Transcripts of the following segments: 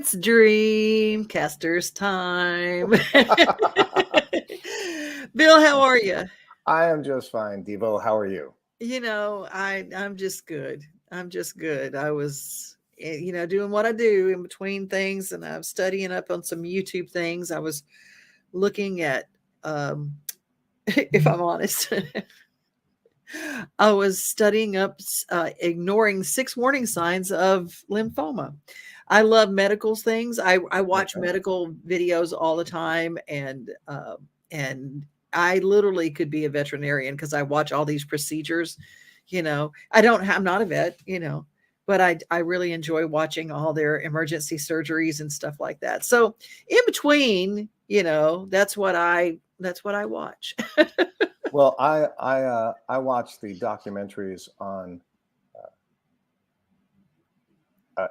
It's Dreamcasters time. Bill, how are you? I am just fine, Devo. How are you? I'm just good. I'm just good. I was doing what I do in between things, and I'm studying up on some YouTube things. I was looking at if I'm honest, I was studying up ignoring 6 warning signs of lymphoma. I love medical things. I watch Okay. medical videos all the time, and I literally could be a veterinarian because I watch all these procedures. I'm not a vet, but I really enjoy watching all their emergency surgeries and stuff like that. So in between, that's what I watch. Well, I watched the documentaries on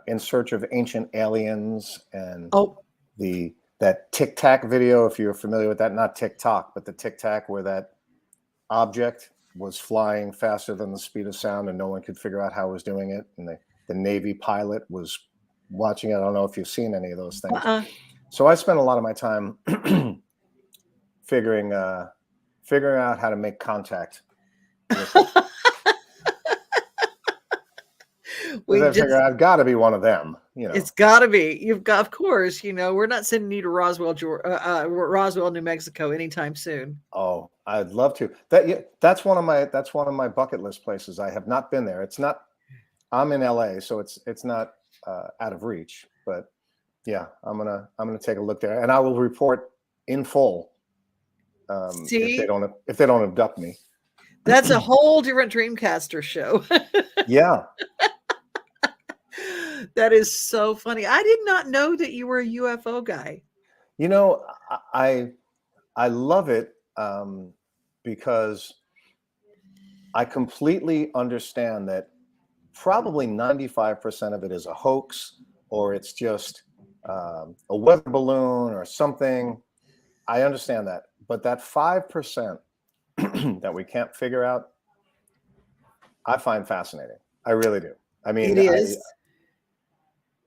In Search of Ancient Aliens and Oh, the that Tic Tac video. If you're familiar with that, not TikTok, but the Tic Tac, where that object was flying faster than the speed of sound, and no one could figure out how it was doing it, and the Navy pilot was watching it. I don't know if you've seen any of those things. uh-uh. So I spent a lot of my time figuring figuring out how to make contact with it. Because We I figure just I've got to be one of them. It's gotta be. You've got, of course, we're not sending you to Roswell, New Mexico anytime soon. Oh, I'd love to. That's one of my bucket list places. I have not been there. It's not. I'm in LA, so it's not out of reach. But yeah, I'm gonna take a look there, and I will report in full if they See, don't abduct me. that's a whole different Dreamcaster show. Yeah, That is so funny. I did not know that you were a UFO guy. you know, I love it because I completely understand that probably 95% of it is a hoax, or it's just a weather balloon or something. I understand that. But that 5% that we can't figure out, I find fascinating. I really do. I It mean, is.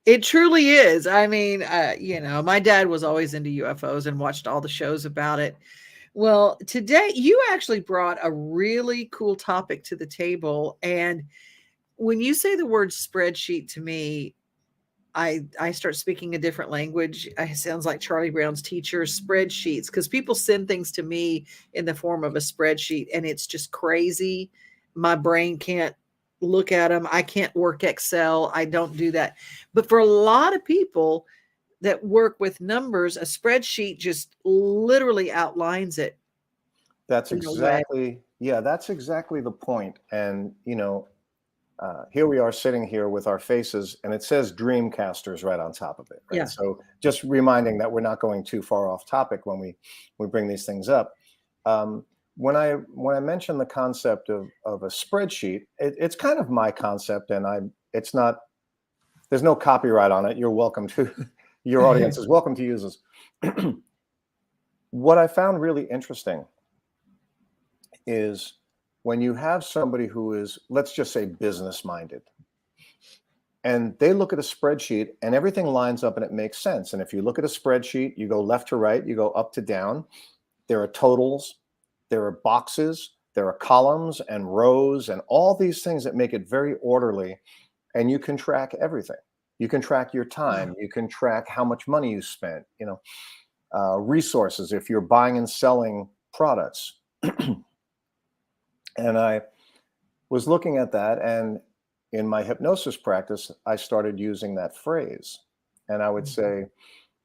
It truly is. I mean, my dad was always into UFOs and watched all the shows about it. Well, today you actually brought a really cool topic to the table. And when you say the word spreadsheet to me, I start speaking a different language. It sounds like Charlie Brown's teacher, spreadsheets, because people send things to me in the form of a spreadsheet, and it's just crazy. My brain can't look at them. I can't work Excel. I don't do that. But for a lot of people that work with numbers, a spreadsheet just literally outlines it that's in a way. exactly, yeah, that's exactly the point. And, here we are sitting here with our faces, and it says Dreamcasters right on top of it, right? Yeah. So just reminding that we're not going too far off topic when we bring these things up. When I mention the concept of a spreadsheet, it's kind of my concept, and it's not. There's no copyright on it. You're welcome to. Your audience is welcome to use this. What I found really interesting is when you have somebody who is, let's just say, business minded, and they look at a spreadsheet and everything lines up and it makes sense. And if you look at a spreadsheet, you go left to right, you go up to down, there are totals, there are boxes, there are columns and rows, and all these things that make it very orderly. And you can track everything. You can track your time. You can track how much money you spent, resources if you're buying and selling products. And I was looking at that, and in my hypnosis practice, I started using that phrase. And I would say,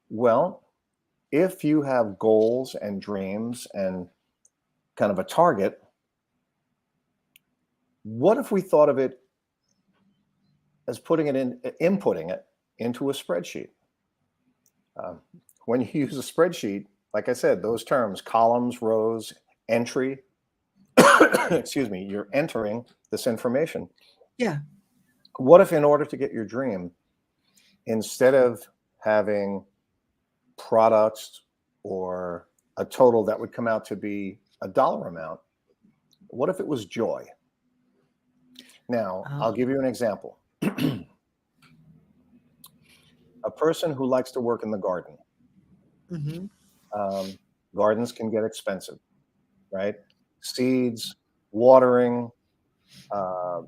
well, if you have goals and dreams and kind of a target, what if we thought of it as inputting it into a spreadsheet? When you use a spreadsheet, like I said, those terms, columns, rows, entry, excuse me, you're entering this information. Yeah. What if, in order to get your dream, instead of having products or a total that would come out to be a dollar amount, what if it was joy? Now, I'll give you an example. A person who likes to work in the garden. Mm-hmm. Gardens can get expensive, right? Seeds, watering, uh,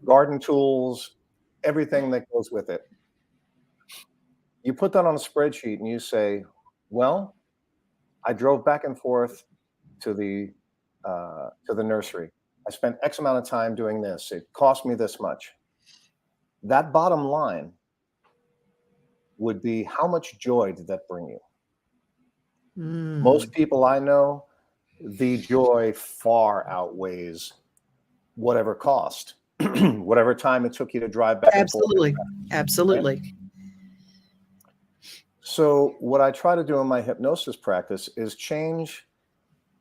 garden tools, everything that goes with it. You put that on a spreadsheet and you say, well, I drove back and forth to the nursery. I spent X amount of time doing this. It cost me this much. That bottom line would be, how much joy did that bring you? Most Mm. people I know, the joy far outweighs whatever cost, whatever time it took you to drive back and forth. Absolutely. Right? Absolutely. So what I try to do in my hypnosis practice is change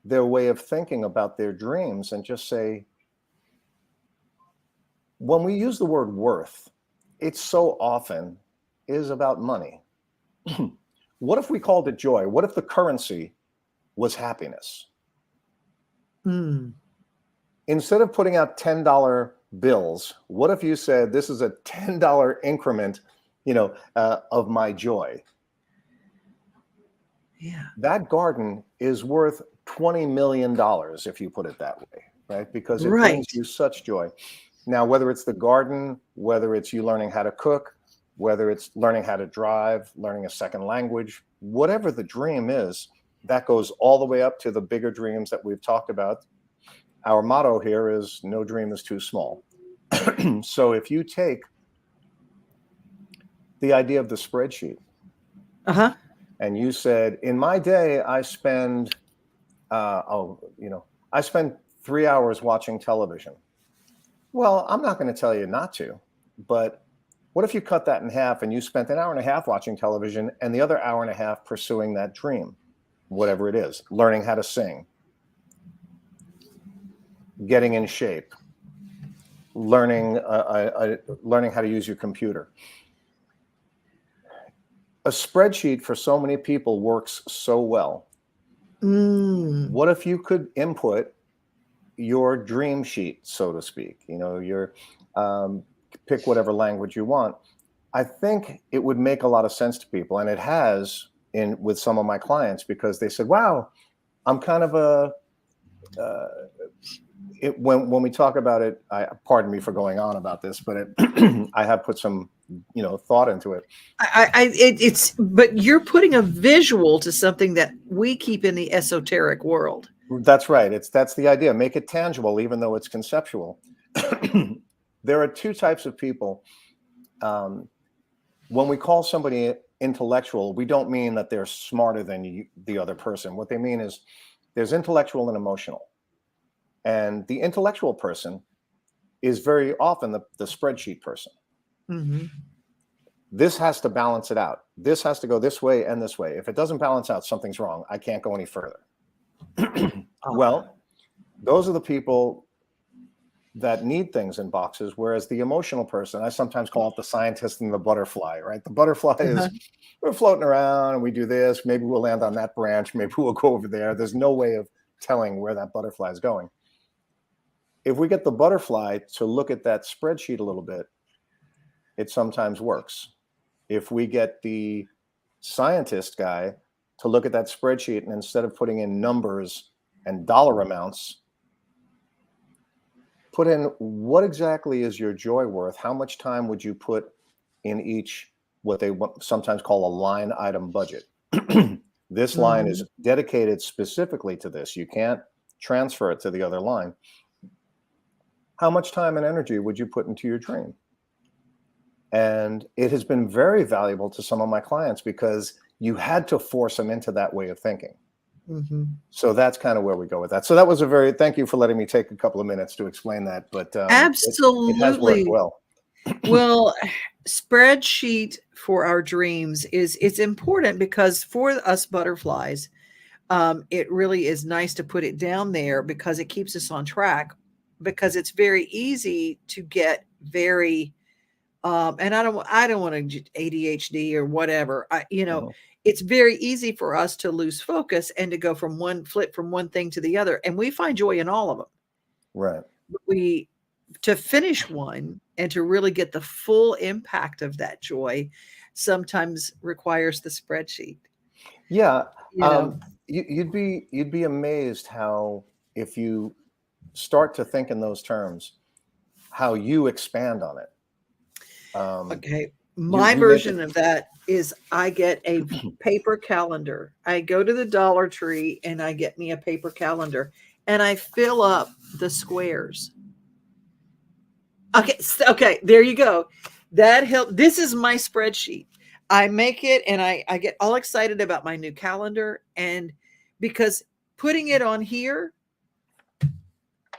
their way of thinking about their dreams and just say, when we use the word worth, it so often is about money. What if we called it joy? What if the currency was happiness? Mm. Instead of putting out $10 bills, what if you said, this is a $10 increment, of my joy? Yeah. That garden is worth $20 million if you put it that way, right? Because it Right. brings you such joy. Now, whether it's the garden, whether it's you learning how to cook, whether it's learning how to drive, learning a second language, whatever the dream is, that goes all the way up to the bigger dreams that we've talked about. Our motto here is no dream is too small. So if you take the idea of the spreadsheet Uh-huh. and you said, in my day, I spend, I spend 3 hours watching television. Well, I'm not going to tell you not to, but what if you cut that in half and you spent an hour and a half watching television and the other hour and a half pursuing that dream, whatever it is, learning how to sing, getting in shape, learning how to use your computer. A spreadsheet for so many people works so well. Mm. What if you could input your dream sheet, so to speak? Your pick whatever language you want. I think it would make a lot of sense to people, and it has with some of my clients, because they said, "Wow, I'm kind of a." When we talk about it, pardon me for going on about this, but I have put some thought into it. But you're putting a visual to something that we keep in the esoteric world. That's right. That's the idea. Make it tangible, even though it's conceptual. There are two types of people. When we call somebody intellectual, we don't mean that they're smarter than the other person. What they mean is there's intellectual and emotional. And the intellectual person is very often the spreadsheet person. Mm-hmm. This has to balance it out. This has to go this way and this way. If it doesn't balance out, something's wrong. I can't go any further. Well, those are the people that need things in boxes, whereas the emotional person, I sometimes call it the scientist and the butterfly, right? The butterfly is, we're floating around and we do this. Maybe we'll land on that branch. Maybe we'll go over there. There's no way of telling where that butterfly is going. If we get the butterfly to look at that spreadsheet a little bit, it sometimes works. If we get the scientist guy to look at that spreadsheet and instead of putting in numbers and dollar amounts, put in what exactly is your joy worth? How much time would you put in each, what they sometimes call a line item budget? This line is dedicated specifically to this. You can't transfer it to the other line. How much time and energy would you put into your dream? And it has been very valuable to some of my clients because you had to force them into that way of thinking. Mm-hmm. So that's kind of where we go with that. So that was thank you for letting me take a couple of minutes to explain that. But absolutely, it has worked well. Well, spreadsheet for our dreams it's important because for us butterflies, it really is nice to put it down there because it keeps us on track. Because it's very easy to get very, and I don't want to ADHD or whatever. It's very easy for us to lose focus and to go from flip from one thing to the other, and we find joy in all of them. Right. To finish one and to really get the full impact of that joy, sometimes requires the spreadsheet, Yeah. you know. You'd be amazed how, if you start to think in those terms, how you expand on it. Okay. You My you make it. version of that is I get a paper calendar. I go to the Dollar Tree and I get me a paper calendar and I fill up the squares. Okay, okay, there you go. That help. This is my spreadsheet. I make it and I get all excited about my new calendar, and because putting it on here,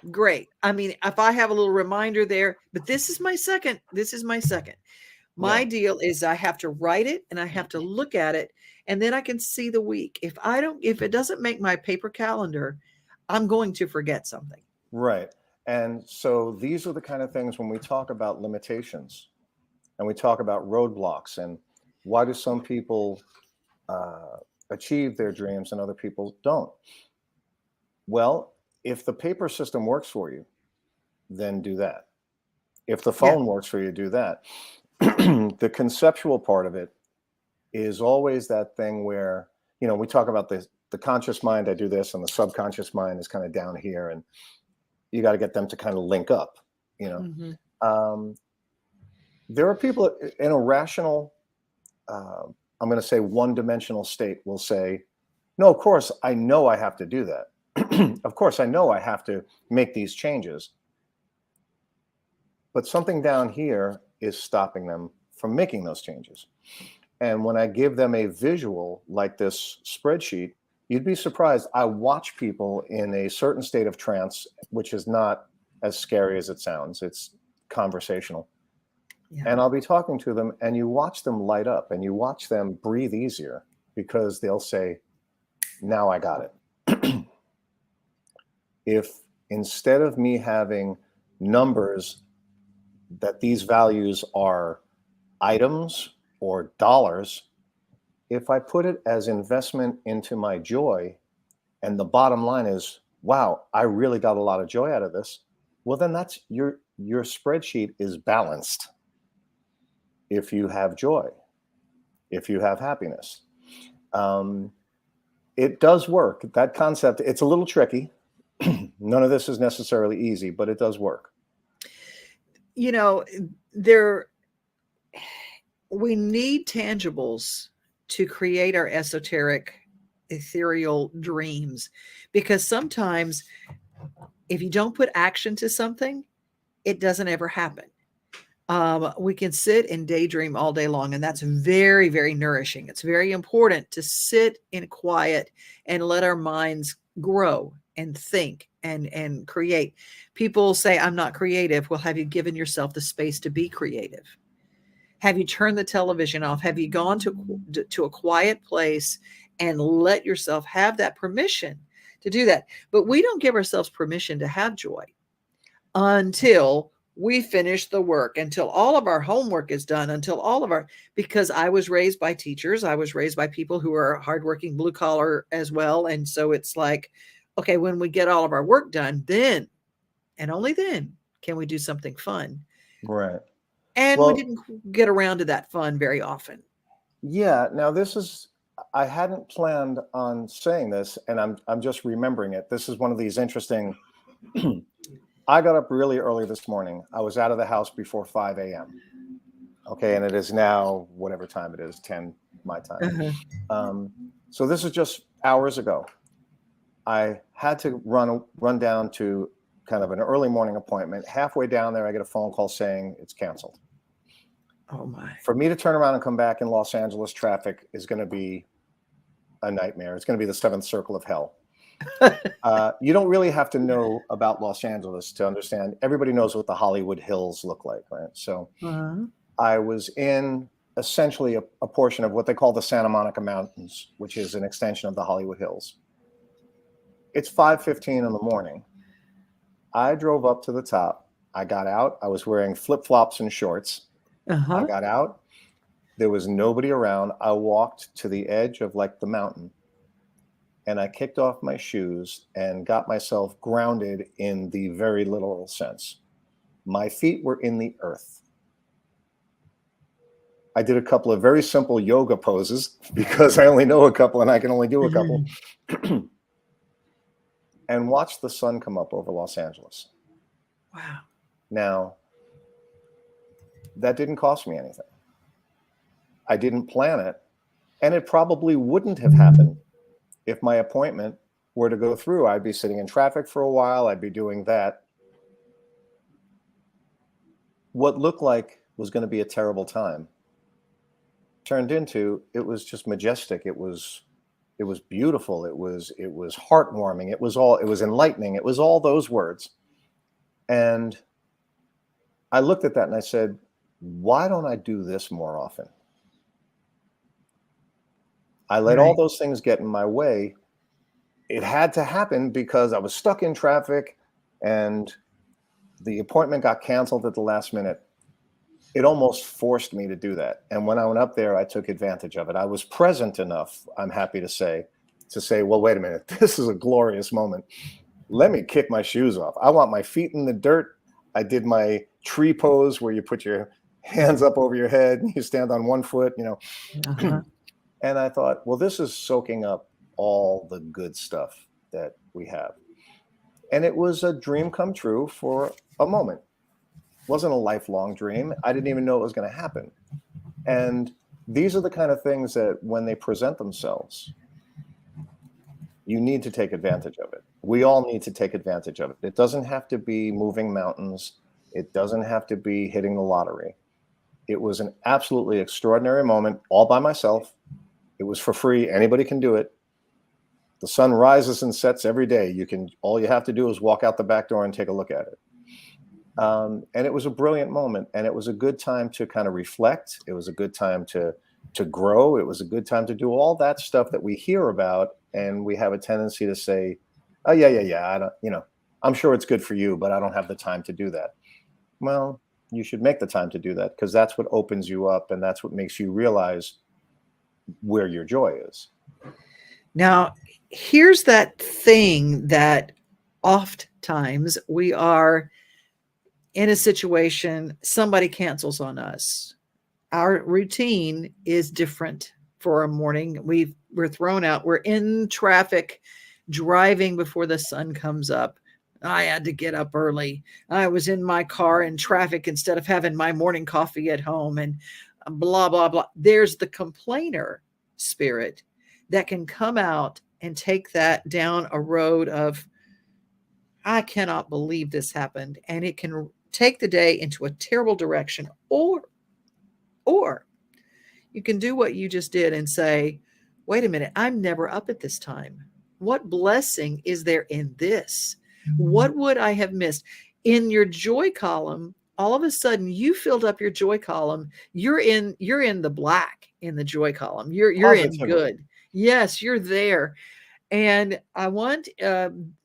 great. I mean, if I have a little reminder there, but this is my second. My Yeah. deal is I have to write it and I have to look at it and then I can see the week. If it doesn't make my paper calendar, I'm going to forget something. Right. And so these are the kind of things when we talk about limitations and we talk about roadblocks and why do some people uh, achieve their dreams and other people don't? Well, if the paper system works for you, then do that. If the Yeah. phone works for you, do that. The conceptual part of it is always that thing where, we talk about the conscious mind, I do this, and the subconscious mind is kind of down here, and you got to get them to kind of link up, you know. Hmm. Um, there are people in a rational, uh, I'm going to say one dimensional state will say, no, of course, I know I have to do that. Of course, I know I have to make these changes. But something down here is stopping them from making those changes. And when I give them a visual like this spreadsheet, you'd be surprised. I watch people in a certain state of trance, which is not as scary as it sounds. It's conversational. Yeah. And I'll be talking to them, and you watch them light up and you watch them breathe easier because they'll say, now I got it. If instead of me having numbers that these values are items or dollars, if I put it as investment into my joy, and the bottom line is, wow, I really got a lot of joy out of this, well, then that's your spreadsheet is balanced. If you have joy, if you have happiness, um, it does work. That concept, it's a little tricky. None of this is necessarily easy, but it does work. You know, there we need tangibles to create our esoteric ethereal dreams, because sometimes if you don't put action to something, it doesn't ever happen. We can sit and daydream all day long, and that's very, very nourishing. It's very important to sit in quiet and let our minds grow and think and create. People say, I'm not creative. Well, have you given yourself the space to be creative? Have you turned the television off? Have you gone to a quiet place and let yourself have that permission to do that? But we don't give ourselves permission to have joy until we finish the work, until all of our homework is done, until all of our, because I was raised by teachers, I was raised by people who are hardworking blue collar as well. And so it's like, okay, when we get all of our work done, then and only then can we do something fun. Right. And we Well, didn't get around to that fun very often. yeah. Now this is, I hadn't planned on saying this, and I'm just remembering it. This is one of these interesting. I got up really early this morning. I was out of the house before 5 a.m. Okay, and it is now whatever time it is, 10 my time. Uh-huh. Um, so this is just hours ago. I had to run down to kind of an early morning appointment. Halfway down there, I get a phone call saying it's canceled. Oh my. For me to turn around and come back in Los Angeles traffic is going to be a nightmare. It's going to be the seventh circle of hell. You don't really have to know about Los Angeles to understand. Everybody knows what the Hollywood Hills look like, right? So Uh-huh. I was in essentially a portion of what they call the Santa Monica Mountains, which is an extension of the Hollywood Hills. It's 5:15 in the morning. I drove up to the top. I got out. I was wearing flip-flops and shorts. I Uh-huh. got out. There was nobody around. I walked to the edge of like the mountain, and I kicked off my shoes and got myself grounded in the very literal sense. My feet were in the earth. I did a couple of very simple yoga poses because I only know a couple and I can only do a couple. And watched the sun come up over Los Angeles. Wow. Now, that didn't cost me anything. I didn't plan it, and it probably wouldn't have happened if my appointment were to go through. I'd be sitting in traffic for a while. I'd be doing that. What looked like was going to be a terrible time turned into, it was just majestic. It was beautiful. It was heartwarming. It was enlightening. It was all those words. And I looked at that and I said, why don't I do this more often? I let all those things get in my way. It had to happen because I was stuck in traffic and the appointment got canceled at the last minute. It almost forced me to do that. And when I went up there, I took advantage of it. I was present enough, I'm happy to say, well, wait a minute, this is a glorious moment. Let me kick my shoes off. I want my feet in the dirt. I did my tree pose where you put your hands up over your head and you stand on one foot, you know. And I thought, well, this is soaking up all the good stuff that we have. And it was a dream come true for a moment. It wasn't a lifelong dream. I didn't even know it was going to happen. And these are the kind of things that when they present themselves, you need to take advantage of it. We all need to take advantage of it. It doesn't have to be moving mountains. It doesn't have to be hitting the lottery. It was an absolutely extraordinary moment all by myself. It was for free. Anybody can do it. The sun rises and sets every day. All you have to do is walk out the back door and take a look at it. And it was a brilliant moment. And it was a good time to kind of reflect. It was a good time to grow. It was a good time to do all that stuff that we hear about. And we have a tendency to say, oh, yeah. I don't, I'm sure it's good for you, but I don't have the time to do that. Well, you should make the time to do that because that's what opens you up. And that's what makes you realize where your joy is. Now, here's that thing that oftentimes we are in a situation, somebody cancels on us. Our routine is different for a morning. We're thrown out. We're in traffic, driving before the sun comes up. I had to get up early. I was in my car in traffic instead of having my morning coffee at home and blah, blah, blah. There's the complainer spirit that can come out and take that down a road of, I cannot believe this happened. And it can take the day into a terrible direction. Or you can do what you just did and say, wait a minute, I'm never up at this time. What blessing is there in this? What would I have missed? In your joy column, all of a sudden you filled up your joy column. You're in the black in the joy column. You're in good. Yes, you're there. And I want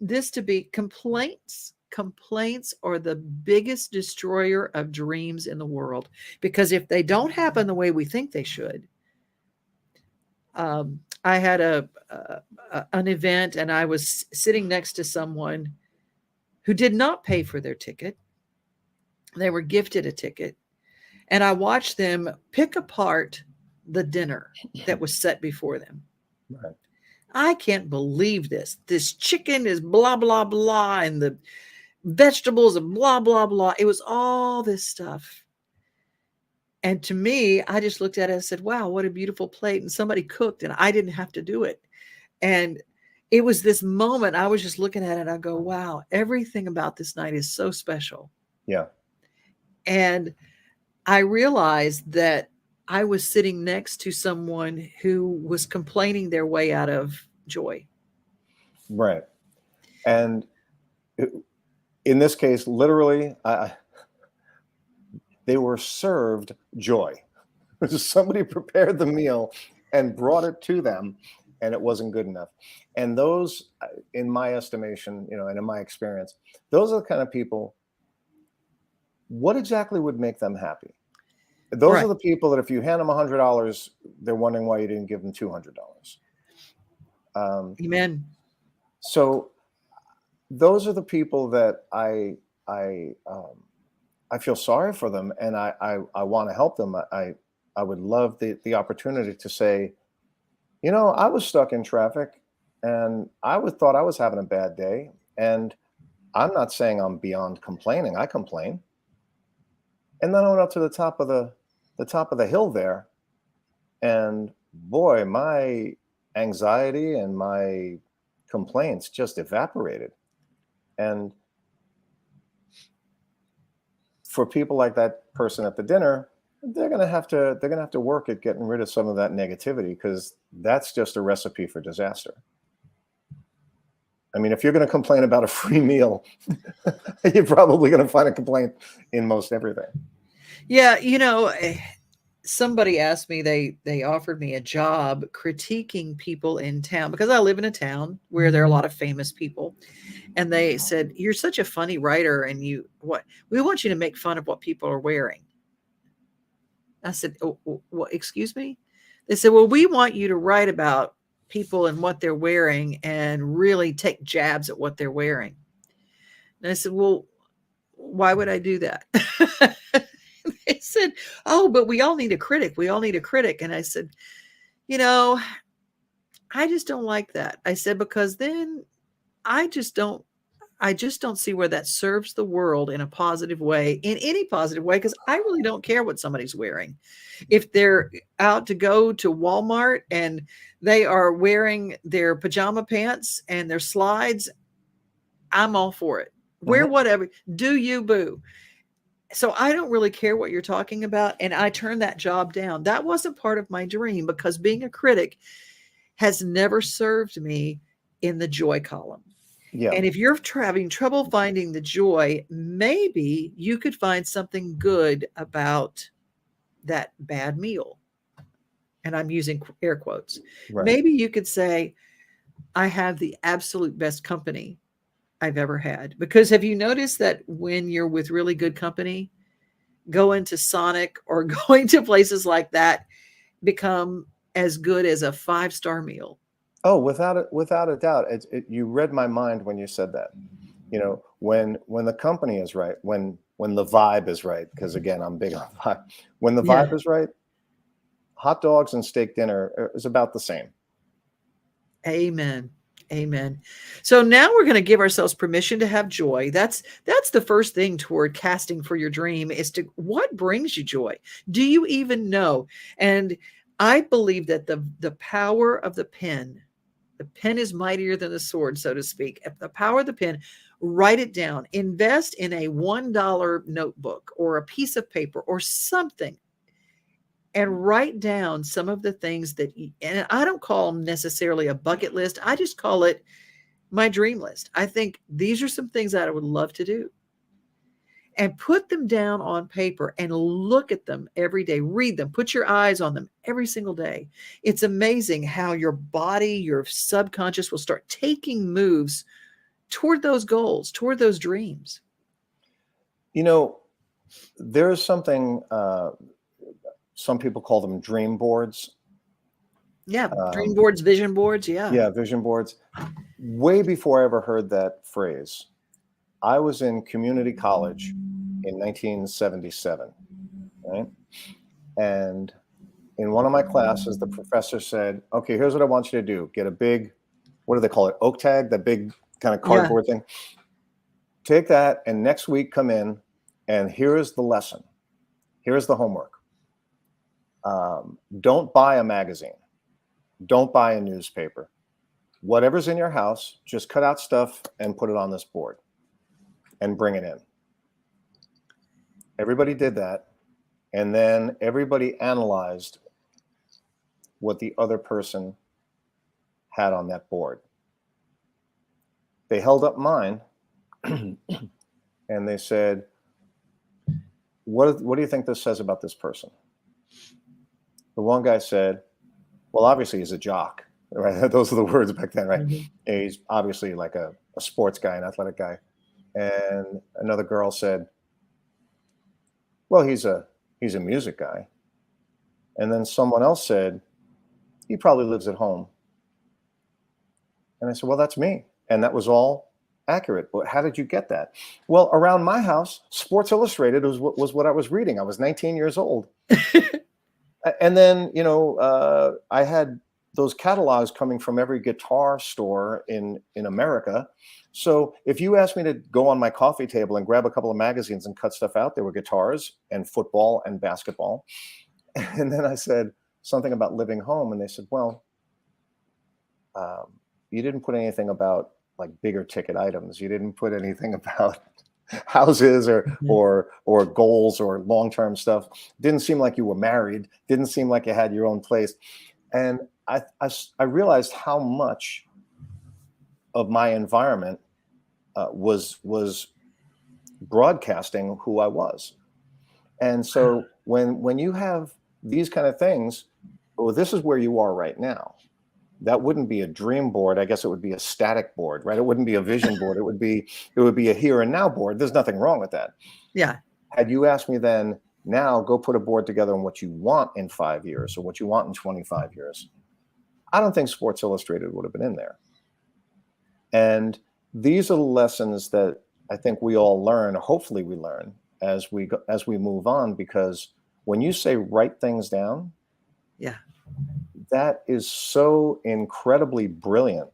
this to be complaints. Complaints are the biggest destroyer of dreams in the world, because if they don't happen the way we think they should. I had an event and I was sitting next to someone who did not pay for their ticket. They were gifted a ticket. And I watched them pick apart the dinner that was set before them. Right. I can't believe this. This chicken is blah, blah, blah. And the vegetables and blah, blah, blah. It was all this stuff. And to me, I just looked at it and said, wow, what a beautiful plate. And somebody cooked and I didn't have to do it. And it was this moment, I was just looking at it and I go, wow, everything about this night is so special. Yeah. And I realized that I was sitting next to someone who was complaining their way out of joy. Right. And in this case, literally, they were served joy. Somebody prepared the meal and brought it to them, and it wasn't good enough. And those, in my estimation, and in my experience, those are the kind of people, what exactly would make them happy? Those are the people that if you hand them $100, they're wondering why you didn't give them $200. Amen. So those are the people that I feel sorry for them, and I want to help them. I would love the opportunity to say, I was stuck in traffic and thought I was having a bad day. And I'm not saying I'm beyond complaining. I complain. And then I went up to the top of the hill there, and boy, my anxiety and my complaints just evaporated. And for people like that person at the dinner, they're gonna have to work at getting rid of some of that negativity, because that's just a recipe for disaster. I mean, if you're going to complain about a free meal, you're probably going to find a complaint in most everything. Yeah, somebody asked me, they offered me a job critiquing people in town, because I live in a town where there are a lot of famous people. And they said, "You're such a funny writer, and we want you to make fun of what people are wearing." I said, "Oh, what, excuse me?" They said, "Well, we want you to write about people and what they're wearing and really take jabs at what they're wearing." And I said, "Well, why would I do that?" They said, "Oh, but we all need a critic. We all need a critic." And I said, "You know, I just don't like that." I said, "Because then I just don't I just don't see where that serves the world in a positive way, in any positive way, because I really don't care what somebody's wearing. If they're out to go to Walmart and they are wearing their pajama pants and their slides, I'm all for it. Wear Mhm. whatever. Do you, boo." So I don't really care what you're talking about. And I turned that job down. That wasn't part of my dream, because being a critic has never served me in the joy column. Yeah. And if you're having trouble finding the joy, maybe you could find something good about that bad meal. And I'm using air quotes. Right. Maybe you could say, "I have the absolute best company I've ever had." Because have you noticed that when you're with really good company, going to Sonic or going to places like that become as good as a five-star meal? Oh, without a doubt. You read my mind when you said that. When the company is right, when the vibe is right, because again, I'm big on vibe. When the Yeah. vibe is right, hot dogs and steak dinner is about the same. Amen. Amen. So now we're going to give ourselves permission to have joy. That's the first thing toward casting for your dream, is to what brings you joy. Do you even know? And I believe that the power of the pen is mightier than the sword, so to speak. If the power of the pen, write it down. Invest in a $1 notebook or a piece of paper or something, and write down some of the things that and I don't call them necessarily a bucket list. I just call it my dream list. I think these are some things that I would love to do, and put them down on paper and look at them every day. Read them, put your eyes on them every single day. It's amazing how your body, your subconscious will start taking moves toward those goals, toward those dreams. You know, there's something, some people call them dream boards. Yeah, dream Um, boards, vision boards. Yeah. yeah, vision boards. Way before I ever heard that phrase, I was in community college in 1977, right? And in one of my classes, the professor said, "Okay, here's what I want you to do. Get a big, what do they call it? Oak tag, that big kind of Yeah. cardboard thing. Take that, and next week come in, and here is the lesson. Here is the homework. Don't buy a magazine. Don't buy a newspaper. Whatever's in your house, just cut out stuff and put it on this board and bring it in." Everybody did that. And then everybody analyzed what the other person had on that board. They held up mine and they said, what do you think this says about this person? The one guy said, "Well, obviously he's a jock," right? Those are the words back then, right? Mhm. He's obviously like a sports guy, an athletic guy. And another girl said, "Well, he's a music guy." And then someone else said, "He probably lives at home." And I said, "Well, that's me." And that was all accurate. But how did you get that? Well, around my house, Sports Illustrated was what I was reading. I was 19 years old. And then, I had those catalogs coming from every guitar store in America. So if you asked me to go on my coffee table and grab a couple of magazines and cut stuff out, there were guitars and football and basketball. And then I said something about living home, and they said, well, you didn't put anything about like bigger ticket items. You didn't put anything about houses Mhm. or goals or long-term stuff. Didn't seem like you were married. Didn't seem like you had your own place. And I realized how much of my environment was broadcasting who I was. And so when you have these kind of things, well, this is where you are right now. That wouldn't be a dream board. I guess it would be a static board, right? It wouldn't be a vision board. It would be a here and now board. There's nothing wrong with that. Yeah. Had you asked me then, now go put a board together on what you want in 5 years or what you want in 25 years, I don't think Sports Illustrated would have been in there. And these are the lessons that I think we all learn, hopefully we learn as we move on, because when you say write things down, Yeah. that is so incredibly brilliant,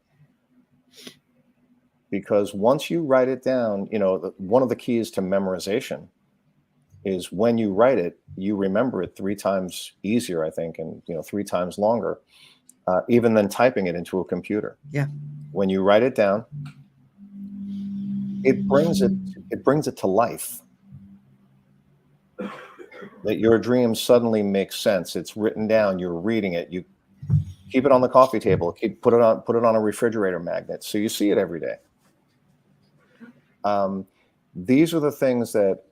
because once you write it down, one of the keys to memorization is when you write it, you remember it 3 times easier, I think, and 3 times longer, even than typing it into a computer. Yeah. When you write it down, it brings it to life. That your dream suddenly makes sense. It's written down. You're reading it. You keep it on the coffee table. Put it on a refrigerator magnet so you see it every day. These are the things that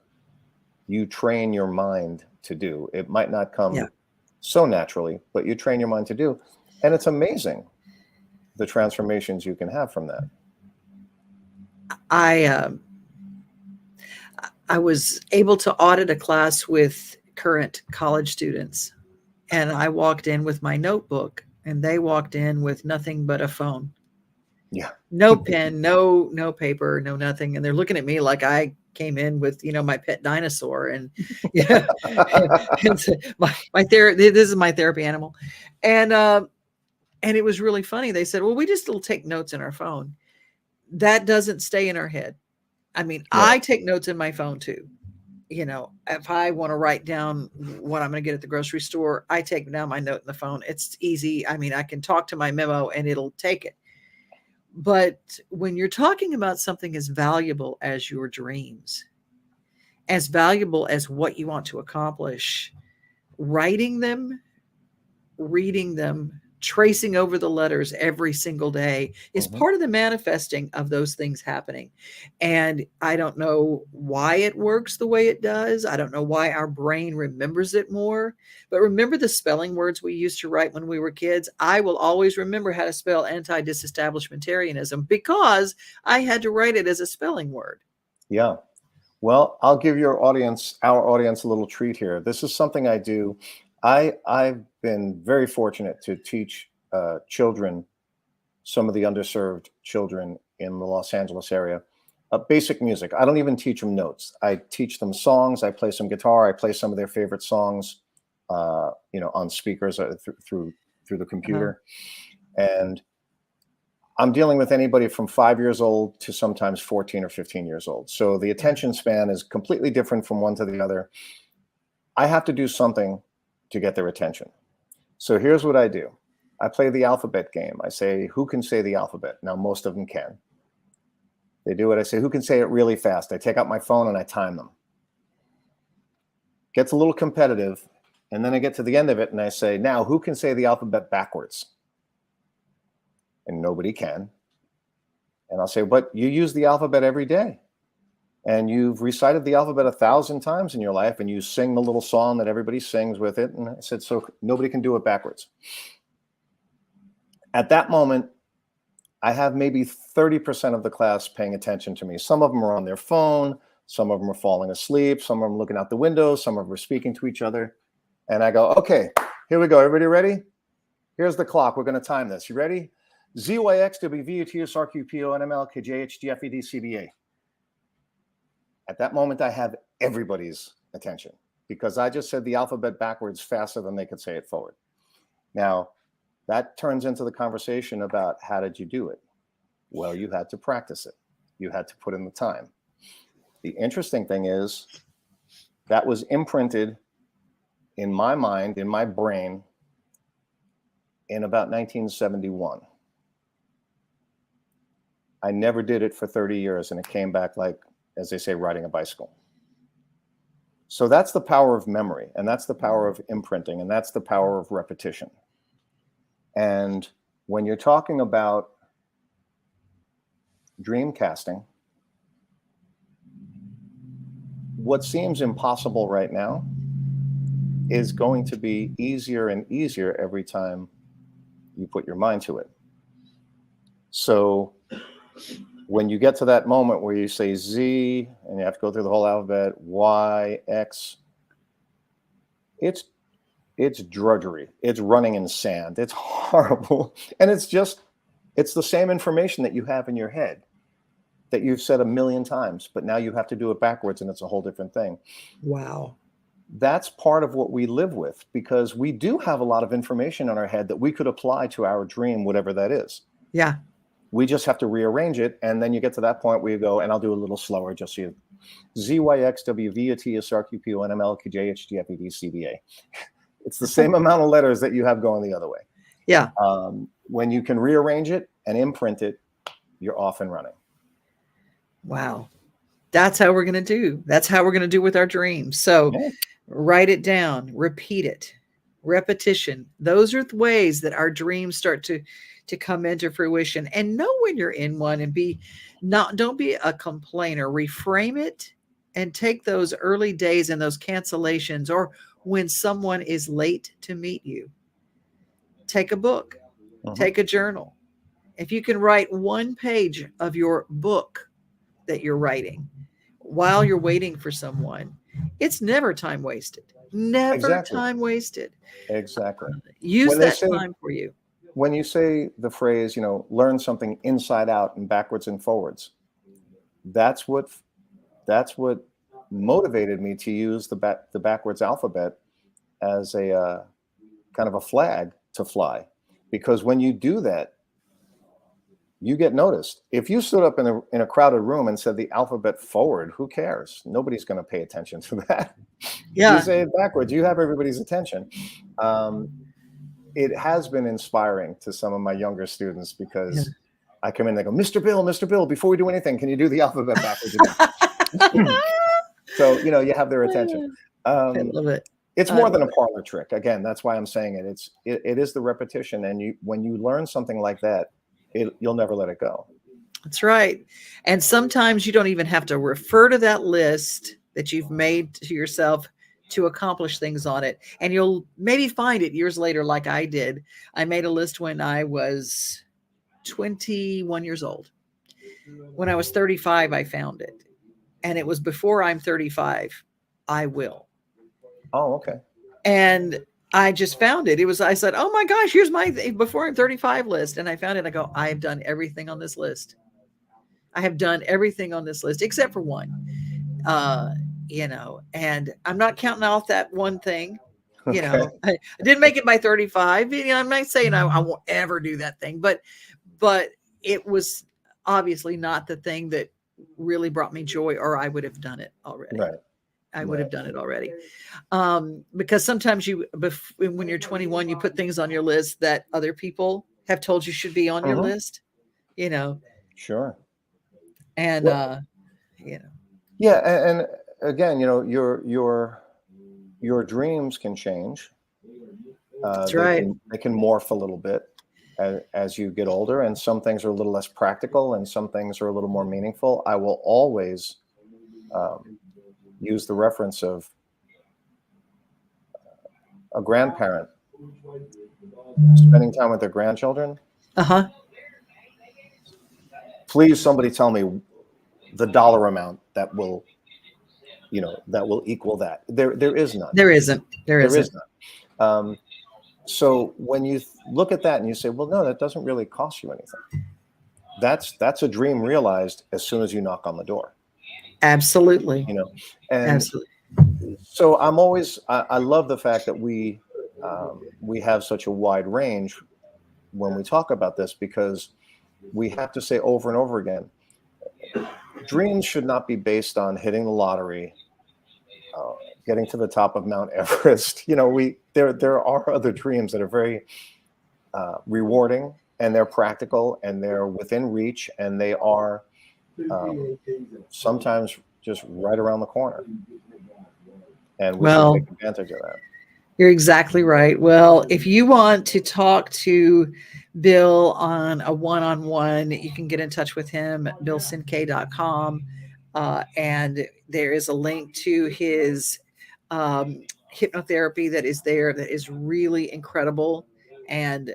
you train your mind to do. It might not come so naturally, but you train your mind to do, and it's amazing the transformations you can have from that. I was able to audit a class with current college students, and I walked in with my notebook, and they walked in with nothing but a phone. Yeah. No pen, no paper, no nothing, and they're looking at me like I came in with, my pet dinosaur, and yeah, it's this is my therapy animal, and it was really funny. They said, "Well, we just will take notes in our phone." That doesn't stay in our head. I mean, No. I take notes in my phone too. If I want to write down what I'm going to get at the grocery store, I take down my note in the phone. It's easy. I mean, I can talk to my memo and it'll take it. But when you're talking about something as valuable as your dreams, as valuable as what you want to accomplish, writing them, reading them, tracing over the letters every single day is part of the manifesting of those things happening. And I don't know why it works the way it does. I don't know why our brain remembers it more. But remember the spelling words we used to write when we were kids? I will always remember how to spell anti-disestablishmentarianism because I had to write it as a spelling word. Yeah. Well, I'll give our audience a little treat here. This is something I do. I've been very fortunate to teach children, some of the underserved children in the Los Angeles area, basic music. I don't even teach them notes. I teach them songs. I play some guitar. I play some of their favorite songs, on speakers through the computer. And I'm dealing with anybody from 5 years old to sometimes 14 or 15 years old. So the attention span is completely different from one to the other. I have to do something to get their attention. So here's what I do. I play the alphabet game. I say, who can say the alphabet? Now, most of them can. They do it. I say, who can say it really fast? I take out my phone and I time them. Gets a little competitive. And then I get to the end of it and I say, now, who can say the alphabet backwards? And nobody can. And I'll say, but you use the alphabet every day. And you've recited the alphabet 1,000 times in your life, and you sing the little song that everybody sings with it. And I said, so nobody can do it backwards. At that moment, I have maybe 30% of the class paying attention to me. Some of them are on their phone. Some of them are falling asleep. Some of them are looking out the window. Some of them are speaking to each other. And I go, okay, here we go. Everybody ready? Here's the clock. We're going to time this. You ready? ZYXWVUTSRQPONMLKJHDFEDCBA. At that moment, I have everybody's attention. because I just said the alphabet backwards faster than they could say it forward. Now, that turns into the conversation about how did you do it? Well, you had to practice it. You had to put in the time. The interesting thing is that was imprinted in my mind, in my brain, in about 1971. I never did it for 30 years, and it came back like, as they say, riding a bicycle. So that's the power of memory, and that's the power of imprinting, and that's the power of repetition. And when you're talking about dreamcasting, what seems impossible right now is going to be easier and easier every time you put your mind to it. So when you get to that moment where you say Z and you have to go through the whole alphabet, Y, X, it's drudgery. It's running in sand. It's horrible. And it's the same information that you have in your head that you've said a million times, but now you have to do it backwards and it's a whole different thing. Wow. That's part of what we live with, because we do have a lot of information in our head that we could apply to our dream, whatever that is. Yeah. We just have to rearrange it. And then you get to that point where you go, and I'll do a little slower, just so you, Z, Y, X, W, V, A, T, S, R, Q, Q, N, M, L, Q, J, H, G, F, E, D, C, B, A. It's the same amount of letters that you have going the other way. Yeah. When you can rearrange it and imprint it, you're off and running. Wow. That's how we're going to do. That's how we're going to do with our dreams. So write it down, repeat it, repetition. Those are the ways that our dreams start to come into fruition. And know when you're in one, and don't be a complainer. Reframe it and take those early days and those cancellations, or when someone is late to meet you. Take a book, take a journal. If you can write one page of your book that you're writing while you're waiting for someone, it's never time wasted. Never time wasted. Exactly. Use that time for you. When you say the phrase, learn something inside out and backwards and forwards, that's what motivated me to use the backwards alphabet as a kind of a flag to fly. Because when you do that, you get noticed. If you stood up in a crowded room and said the alphabet forward, who cares? Nobody's going to pay attention to that. Yeah. You say it backwards, you have everybody's attention. It has been inspiring to some of my younger students, because I come in and they go, Mr. Bill, before we do anything, can you do the alphabet backwards again? So, you have their attention. I love it. It's more than a parlor trick. Again, that's why I'm saying it. It is the repetition. And when you learn something like that, you'll never let it go. That's right. And sometimes you don't even have to refer to that list that you've made to yourself to accomplish things on it. And you'll maybe find it years later, like I did. I made a list when I was 21 years old. When I was 35, I found it. And it was before I'm 35, I will. Oh, okay. And I just found it. I said, oh my gosh, here's my before I'm 35 list. And I found it. I go, I have done everything on this list. I have done everything on this list except for one, and I'm not counting off that one thing. I didn't make it by 35. I'm not saying I won't ever do that thing, but it was obviously not the thing that really brought me joy, or I would have done it already. Right. I would have done it already. Because sometimes when you're 21, you put things on your list that other people have told you should be on your list, Sure. And, Yeah. And again, your dreams can change. That's right. They can morph a little bit as you get older, and some things are a little less practical and some things are a little more meaningful. I will always, use the reference of a grandparent spending time with their grandchildren. Please, somebody tell me the dollar amount that will equal that. There is none. There isn't. There is none. So when you look at that and you say, well, no, that doesn't really cost you anything. That's a dream realized as soon as you knock on the door. Absolutely. And absolutely. So I'm always, I love the fact that we have such a wide range when we talk about this, because we have to say over and over again, dreams should not be based on hitting the lottery, uh, getting to the top of Mount Everest. There are other dreams that are very rewarding, and they're practical, and they're within reach, and they are sometimes just right around the corner, and we should take Well, advantage of that. you're exactly right. Well, if you want to talk to Bill on a one-on-one, you can get in touch with him, billcinque.com. And there is a link to his hypnotherapy that is there that is really incredible. And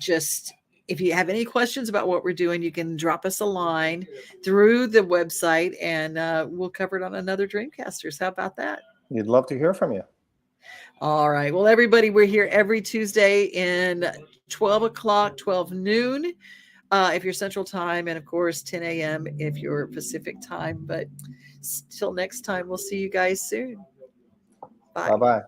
just if you have any questions about what we're doing, you can drop us a line through the website, and we'll cover it on another Dreamcasters. How about that? You'd love to hear from you. All right. Well, everybody, we're here every Tuesday in 12 o'clock, 12 noon, if you're Central Time, and of course 10 a.m. if you're Pacific Time. But till next time, we'll see you guys soon. Bye. Bye bye.